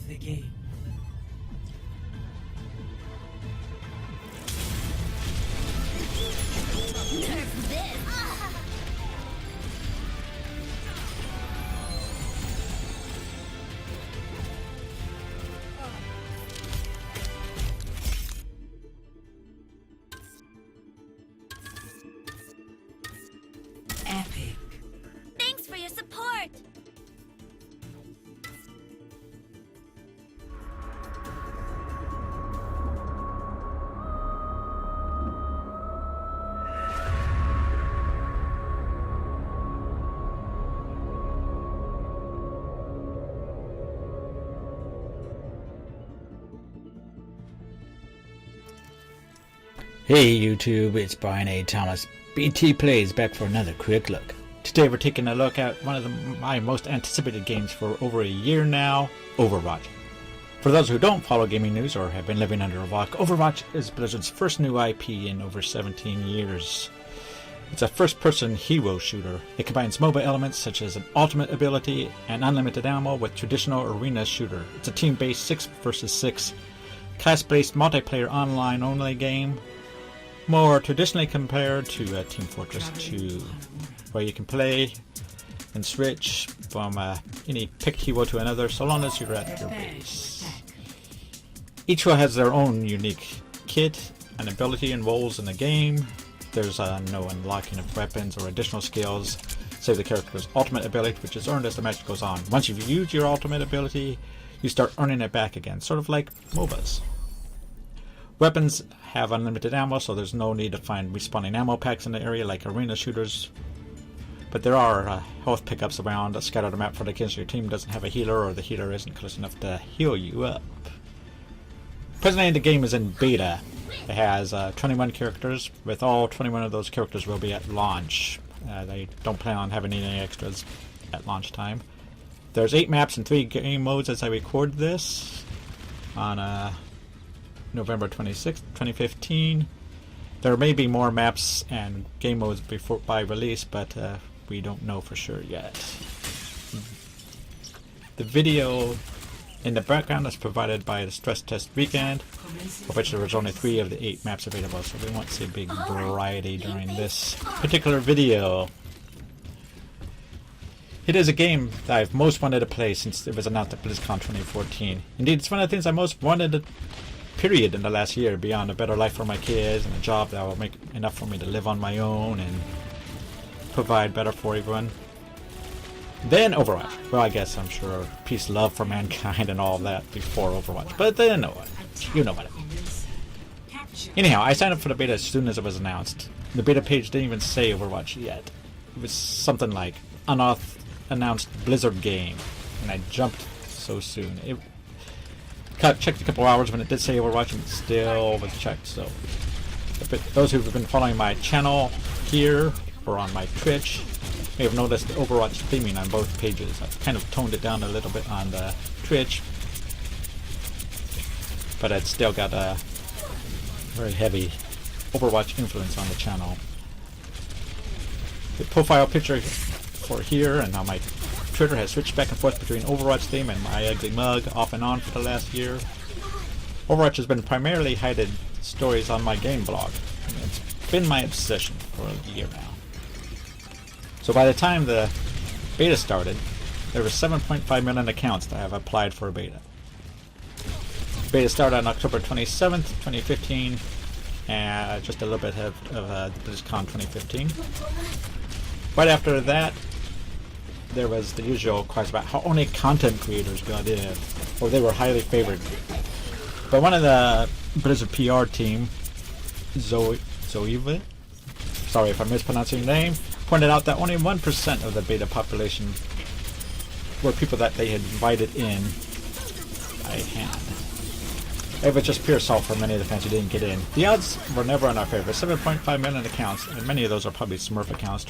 the game. Epic. Thanks for your support! Hey YouTube, it's Brian A. Thomas. BT Plays back for another quick look. Today we're taking a look at one of my most anticipated games for over a year now, Overwatch. For those who don't follow gaming news or have been living under a rock, Overwatch is Blizzard's first new IP in over 17 years. It's a first-person hero shooter. It combines MOBA elements such as an ultimate ability and unlimited ammo with traditional arena shooter. It's a team-based 6 versus 6, class-based multiplayer online-only game, more traditionally compared to Team Fortress 2, where you can play and switch from any picked hero to another so long as you're at your base. Each hero has their own unique kit and ability and roles in the game. There's no unlocking of weapons or additional skills, save the character's ultimate ability, which is earned as the match goes on. Once you've used your ultimate ability, you start earning it back again, sort of like MOBAs. Weapons have unlimited ammo, so there's no need to find respawning ammo packs in the area like arena shooters. But there are health pickups around that scatter the map for the case your team doesn't have a healer or the healer isn't close enough to heal you up. Presently the game is in beta. It has 21 characters, with all 21 of those characters will be at launch. They don't plan on having any extras at launch time. There's 8 maps and 3 game modes as I record this on November 26th, 2015. There may be more maps and game modes by release, but we don't know for sure yet. The video in the background is provided by the Stress Test Weekend, of which there was only 3 of the 8 maps available, so we won't see a big variety during this particular video. It is a game that I've most wanted to play since it was announced at BlizzCon 2014. Indeed, it's one of the things I most wanted to period in the last year, beyond a better life for my kids and a job that will make enough for me to live on my own and provide better for everyone. Then Overwatch. Well, I guess I'm sure peace, love for mankind and all of that before Overwatch. But then Overwatch. You know what I mean. Anyhow, I signed up for the beta as soon as it was announced. The beta page didn't even say Overwatch yet. It was something like unannounced Blizzard game. And I jumped so soon. It checked a couple hours when it did say Overwatch and it still was checked. So those who've been following my channel here or on my Twitch may have noticed the Overwatch theming on both pages. I've kind of toned it down a little bit on the Twitch, but it's still got a very heavy Overwatch influence on the channel. The profile picture for here and on my Twitter has switched back and forth between Overwatch theme and my ugly mug off and on for the last year. Overwatch has been primarily hidden stories on my game blog, and it's been my obsession for a year now. So by the time the beta started, there were 7.5 million accounts that have applied for a beta. The beta started on October 27th, 2015, and just a little bit ahead of BlizzCon 2015. Right after that, there was the usual cries about how only content creators got in, or they were highly favored. But one of the Blizzard PR team, Zoe, sorry if I'm mispronouncing your name, pointed out that only 1% of the beta population were people that they had invited in by hand. It was just pure salt for many of the fans who didn't get in. The odds were never in our favor. 7.5 million accounts, and many of those are probably Smurf accounts,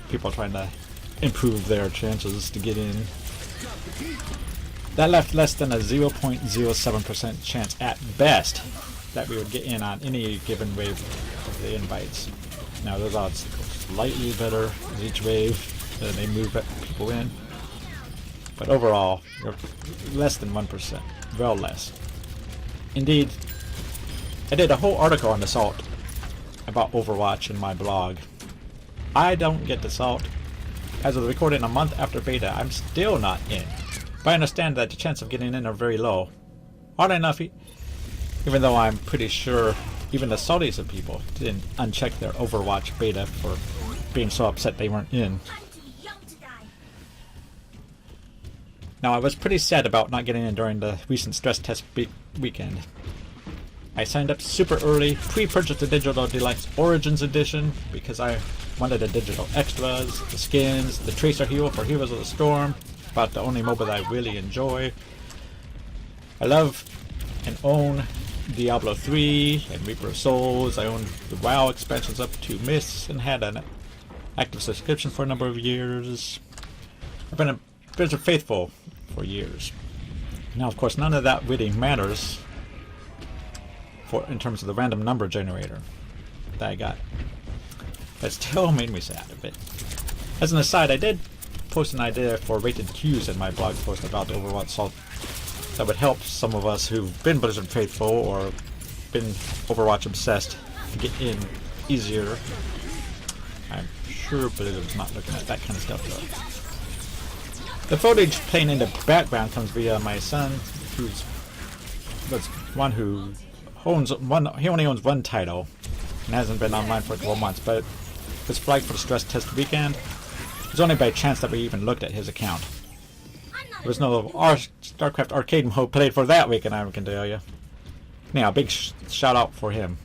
people trying to improve their chances to get in. That left less than a 0.07% chance at best that we would get in on any given wave of the invites. Now those odds go slightly better as each wave, they move people in. but overall, you're less than 1%. Well less. Indeed, I did a whole article on the salt about Overwatch in my blog. I don't get the salt. As of the recording a month after beta, I'm still not in. But I understand that the chance of getting in are very low. Odd enough, even though I'm pretty sure even the saltiest of people didn't uncheck their Overwatch beta for being so upset they weren't in. Now, I was pretty sad about not getting in during the recent stress test weekend. I signed up super early, pre-purchased the Digital Deluxe Origins Edition because I wanted the digital extras, the skins, the Tracer Hero for Heroes of the Storm, about the only MOBA that I really enjoy. I love and own Diablo 3 and Reaper of Souls. I own the WoW expansions up to Mists and had an active subscription for a number of years. I've been a Blizzard faithful for years. Now, of course, none of that really matters in terms of the random number generator that I got. That still made me sad a bit. As an aside, I did post an idea for rated queues in my blog post about Overwatch Salt that would help some of us who've been Blizzard faithful or been Overwatch obsessed to get in easier. I'm sure Blizzard's not looking at that kind of stuff though. The footage playing in the background comes via my son, who's one who he only owns one title and hasn't been online for a couple months, but was flagged for the stress test weekend. It was only by chance that we even looked at his account. There was no StarCraft arcade mode played for that weekend, I can tell you. Anyhow, big shout out for him.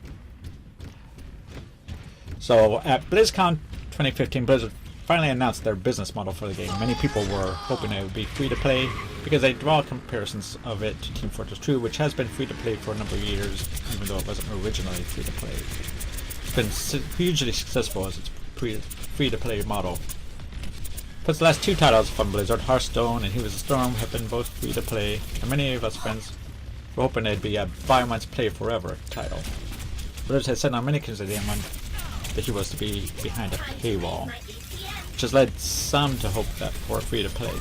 So at BlizzCon 2015, Blizzard finally announced their business model for the game. Many people were hoping it would be free to play because they draw comparisons of it to Team Fortress 2, which has been free to play for a number of years, even though it wasn't originally free to play. It's been hugely successful as its free to play model. Plus, the last two titles from Blizzard, Hearthstone and Heroes of the Storm, have been both free to play, and many of us friends were hoping it'd be a buy once play forever title. Blizzard has said on many occasions they didn't want the heroes to be behind a paywall, which has led some to hope that for free to play.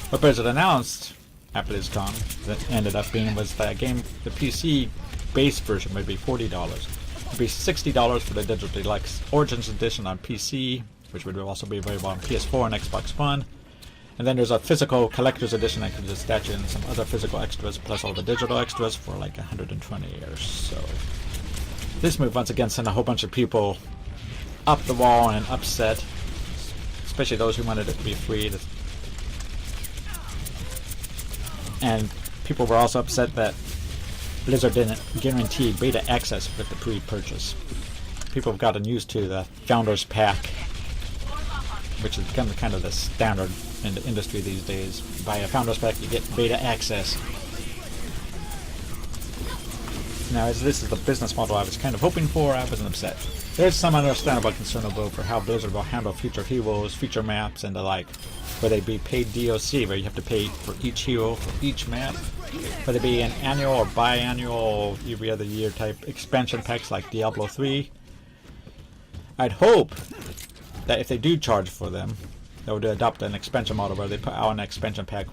What Blizzard announced at BlizzCon that ended up being was that the PC base version would be $40. It would be $60 for the Digital Deluxe Origins Edition on PC, which would also be available on PS4 and Xbox One. And then there's a physical collector's edition that could just statue in some other physical extras plus all the digital extras for like 120 or so. This move once again sent a whole bunch of people up the wall and upset, especially those who wanted it to be free. And people were also upset that Blizzard didn't guarantee beta access with the pre-purchase. People have gotten used to the Founders Pack, which has become kind of the standard in the industry these days. You buy a Founders Pack, you get beta access. Now, as this is the business model I was kind of hoping for, I wasn't upset. There's some understandable concern about for how Blizzard will handle future heroes, future maps, and the like. Will they be paid DLC, where you have to pay for each hero for each map? Will they be an annual or biannual, every other year type expansion packs like Diablo 3? I'd hope that if they do charge for them, they would adopt an expansion model where they put out an expansion pack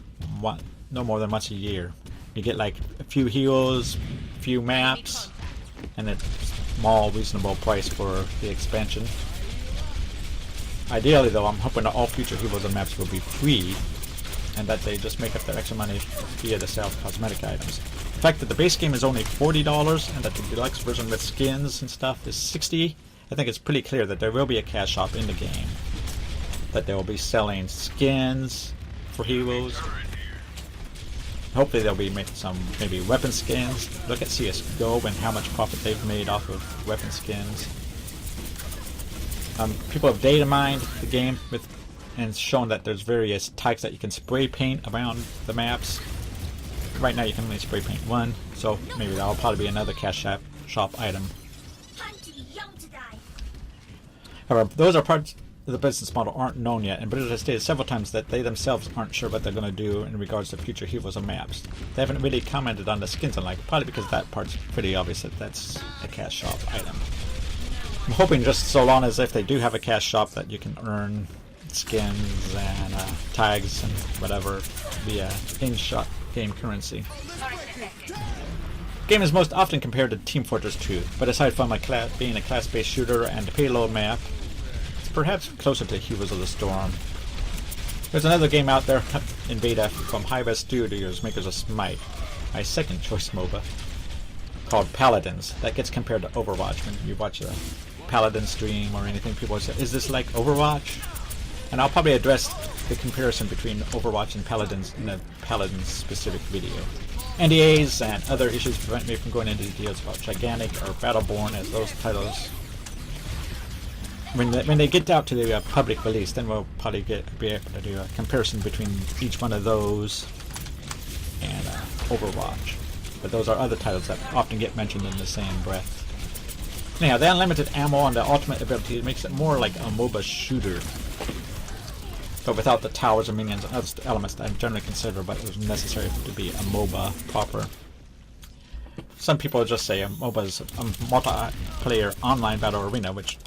no more than once a year. You get like a few heroes, a few maps, and a small reasonable price for the expansion. Ideally though, I'm hoping that all future heroes and maps will be free, and that they just make up their extra money via the sale of cosmetic items. The fact that the base game is only $40 and that the deluxe version with skins and stuff is $60, I think it's pretty clear that there will be a cash shop in the game. That they will be selling skins for heroes. Hopefully they'll be making some maybe weapon skins. Look at CSGO and how much profit they've made off of weapon skins. People have data mined the game and shown that there's various types that you can spray paint around the maps. Right now you can only spray paint one, so maybe that'll probably be another cash shop item. However, those are parts of the business model aren't known yet, and Blizzard has stated several times that they themselves aren't sure what they're going to do in regards to future heroes and maps. They haven't really commented on the skins and like, probably because that part's pretty obvious that that's a cash shop item. I'm hoping just so long as if they do have a cash shop that you can earn skins and tags and whatever via in-shot game currency. The game is most often compared to Team Fortress 2, but aside from being a class-based shooter and a payload map, it's perhaps closer to Heroes of the Storm. There's another game out there in beta from High-Res Studios, makers of Smite, my second choice MOBA, called Paladins, that gets compared to Overwatch. When you watch a Paladin stream or anything, people say, is this like Overwatch? And I'll probably address the comparison between Overwatch and Paladins in a Paladins specific video. NDAs and other issues prevent me from going into details about Gigantic or Battleborn as those titles. When they get out to the public release, then we'll probably be able to do a comparison between each one of those and Overwatch. But those are other titles that often get mentioned in the same breath. Anyhow, the unlimited ammo and the ultimate ability makes it more like a MOBA shooter, but without the towers and minions and other elements that I generally consider but it was necessary to be a MOBA proper. Some people just say a MOBA is a multiplayer online battle arena, which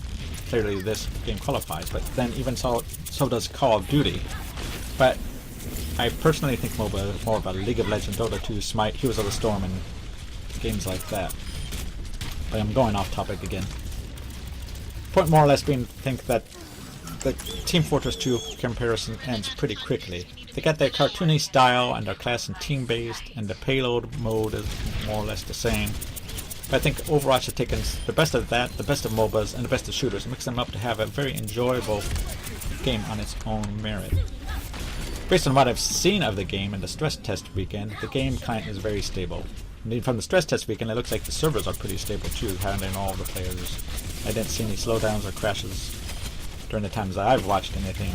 clearly this game qualifies, but then even so does Call of Duty. But I personally think MOBA is more of a League of Legends, Dota 2, Smite, Heroes of the Storm, and games like that. But I'm going off topic again. Point more or less being think that the Team Fortress 2 comparison ends pretty quickly. They got their cartoony style and their class and team based, and the payload mode is more or less the same. But I think Overwatch has taken the best of that, the best of MOBAs, and the best of shooters, and mixed them up to have a very enjoyable game on its own merit. Based on what I've seen of the game in the stress test weekend, the game client is very stable. Indeed, from the stress test weekend, it looks like the servers are pretty stable too, handling all the players. I didn't see any slowdowns or crashes during the times that I've watched anything.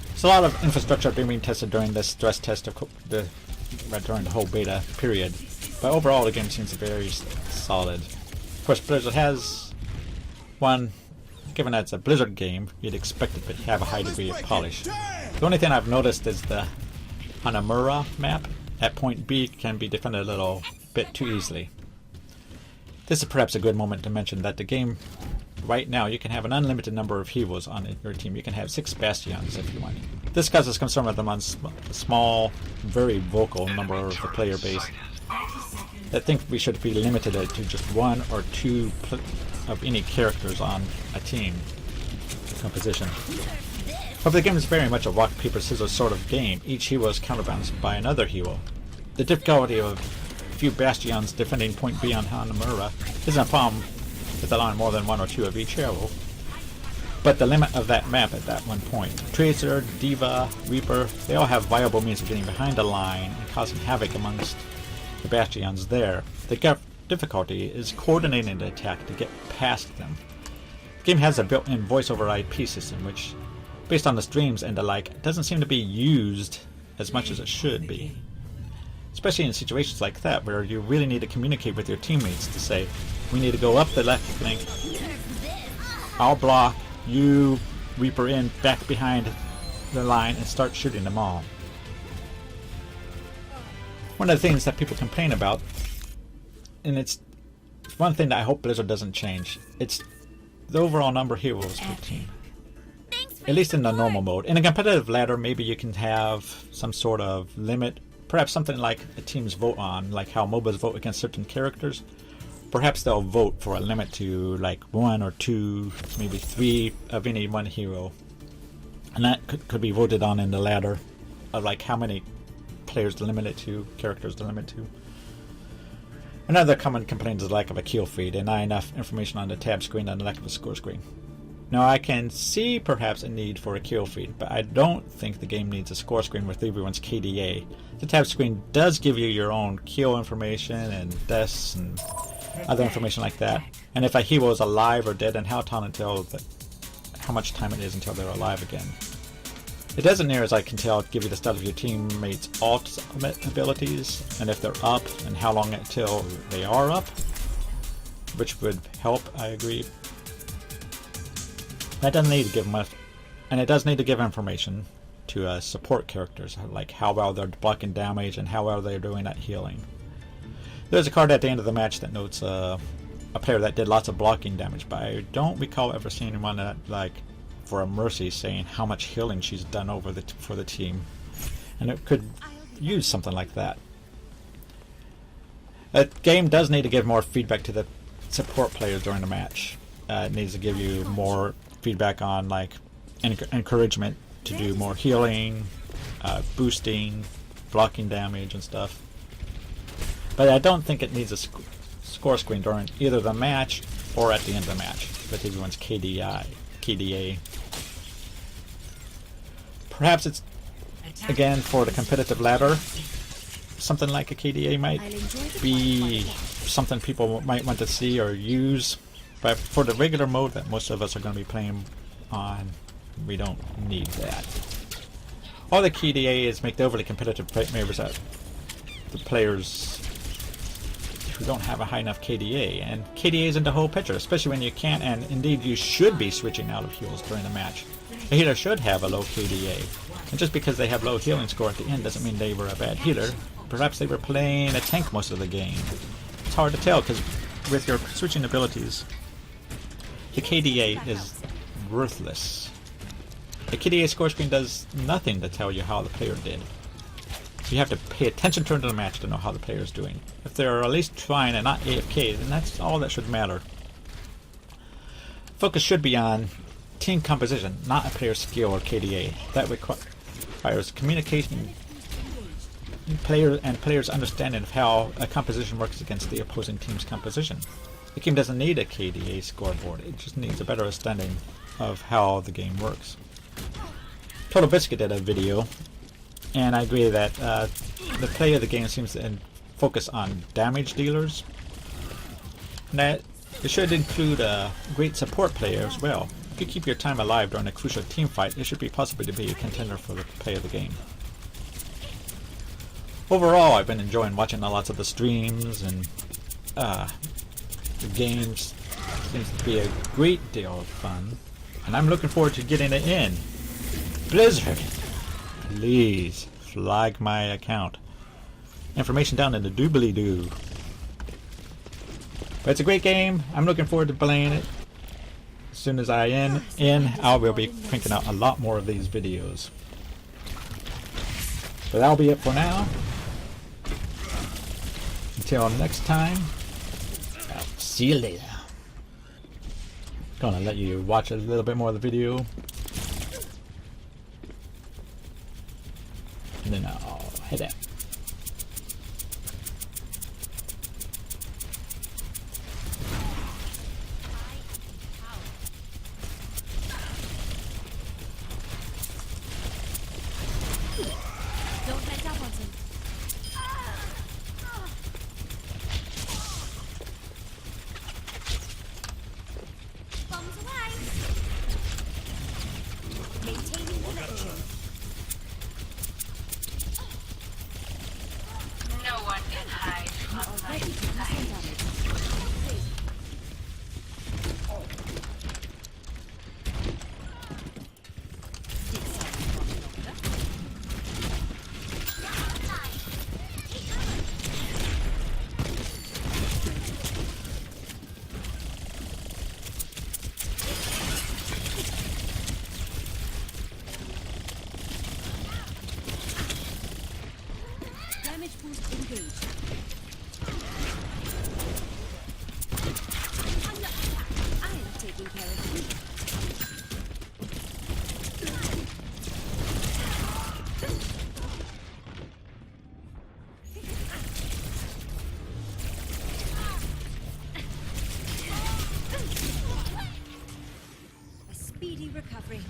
There's a lot of infrastructure being tested during this stress test during the whole beta period, but overall the game seems very solid. Of course, Blizzard has one. Given that it's a Blizzard game, you'd expect it to have a high degree of polish. The only thing I've noticed is the Hanamura map at point B can be defended a little bit too easily. This is perhaps a good moment to mention that the game right now you can have an unlimited number of heroes on your team. You can have 6 Bastions if you want. This causes concern with them on a small, very vocal number of the player base. I think we should be limited to just 1 or 2 of any characters on a team composition. But the game is very much a rock, paper, scissors sort of game. Each hero is counterbalanced by another hero. The difficulty of a few Bastions defending point B on Hanamura isn't a problem with allowing more than 1 or 2 of each hero, but the limit of that map at that one point. Tracer, Diva, Reaper, they all have viable means of getting behind a line and causing havoc amongst the Bastions there. The difficulty is coordinating the attack to get past them. The game has a built-in voice-over IP system which, based on the streams and the like, doesn't seem to be used as much as it should be. Especially in situations like that where you really need to communicate with your teammates to say, we need to go up the left flank, I'll block, you Reaper in, back behind the line and start shooting them all. One of the things that people complain about, and it's one thing that I hope Blizzard doesn't change, it's the overall number of heroes per team. At least in the normal mode. In a competitive ladder, maybe you can have some sort of limit, perhaps something like a team's vote on, like how MOBAs vote against certain characters. Perhaps they'll vote for a limit to like 1 or 2, maybe 3 of any one hero. And that could be voted on in the ladder of like how many players to limit it to, characters to limit to. Another common complaint is the lack of a kill feed and not enough information on the tab screen and the lack of a score screen. Now I can see perhaps a need for a kill feed, but I don't think the game needs a score screen with everyone's KDA. The tab screen does give you your own kill information and deaths and other information like that. And if a hero is alive or dead and how much time it is until they're alive again. It doesn't, near as I can tell, give you the stat of your teammates' ultimate abilities, and if they're up, and how long until they are up, which would help, I agree. That doesn't need to give much, and it does need to give information to support characters, like how well they're blocking damage and how well they're doing at healing. There's a card at the end of the match that notes a player that did lots of blocking damage, but I don't recall ever seeing one that like for a Mercy saying how much healing she's done for the team, and it could use something like that. The game does need to give more feedback to the support players during the match. It needs to give you more feedback on like encouragement to do more healing, boosting, blocking damage and stuff. But I don't think it needs a score screen during either the match or at the end of the match with everyone's KDA. Perhaps it's again for the competitive ladder. Something like a KDA might be something people might want to see or use, but for the regular mode that most of us are going to be playing on, we don't need that. All the KDA is make the overly competitive members that the players who don't have a high enough KDA, and KDA isn't the whole picture, especially when you can't, and indeed you should be switching out of heals during the match. A healer should have a low KDA, and just because they have low healing score at the end doesn't mean they were a bad healer. Perhaps they were playing a tank most of the game. It's hard to tell because with your switching abilities, the KDA is worthless. The KDA score screen does nothing to tell you how the player did. You have to pay attention to the match to know how the player is doing. If they're at least trying and not AFK, then that's all that should matter. Focus should be on team composition, not a player's skill or KDA. That requires communication, players' understanding of how a composition works against the opposing team's composition. The game doesn't need a KDA scoreboard, it just needs a better understanding of how the game works. Total Biscuit did a video, and I agree that the play of the game seems to focus on damage dealers, and that it should include a great support player as well. If you keep your time alive during a crucial team fight, it should be possible to be a contender for the play of the game. Overall, I've been enjoying watching lots of the streams, and the games seems to be a great deal of fun, and I'm looking forward to getting it in. Blizzard, please flag my account. Information down in the doobly-doo. But it's a great game. I'm looking forward to playing it. As soon as I I will be cranking out a lot more of these videos. But that'll be it for now. Until next time, I'll see you later. Gonna let you watch a little bit more of the video, and then I'll head out. Don't let up on him. Bombs away. Maintaining connection. No one can hide from my Ready to do some damage. Damage boost engaged. Under attack. I am taking care of you. A speedy recovery.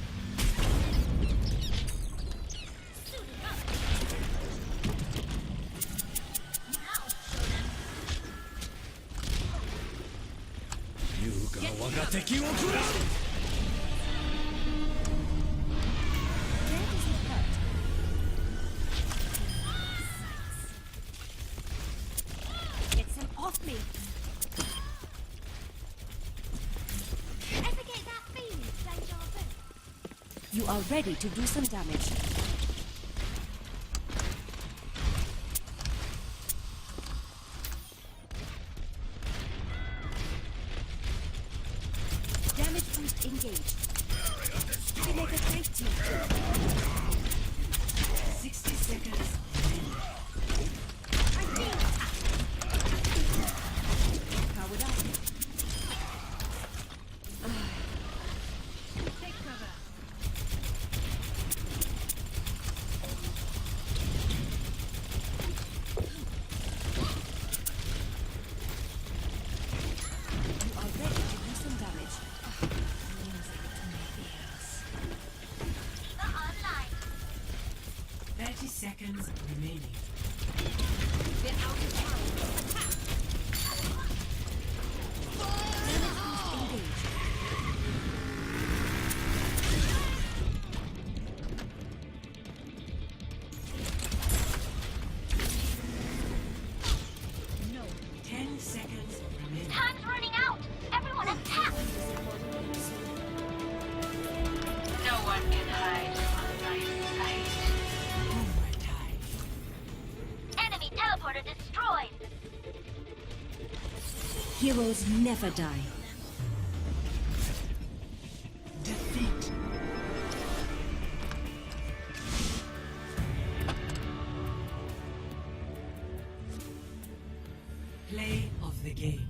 Get some off me. Ever get that feeling, deja vu? You are ready to do some damage. Damage boost engaged. Mighty. 60 seconds. Powered up. Take cover. You are ready to do some damage. Music to my ears. The online. 30 seconds remaining. They're out of time. Attack! Engage. No. 10 seconds remaining. Time's running out. Everyone attack. No one can hide from my sight. Overtime. Enemy teleporter destroyed. Heroes never die. Defeat. Play of the game.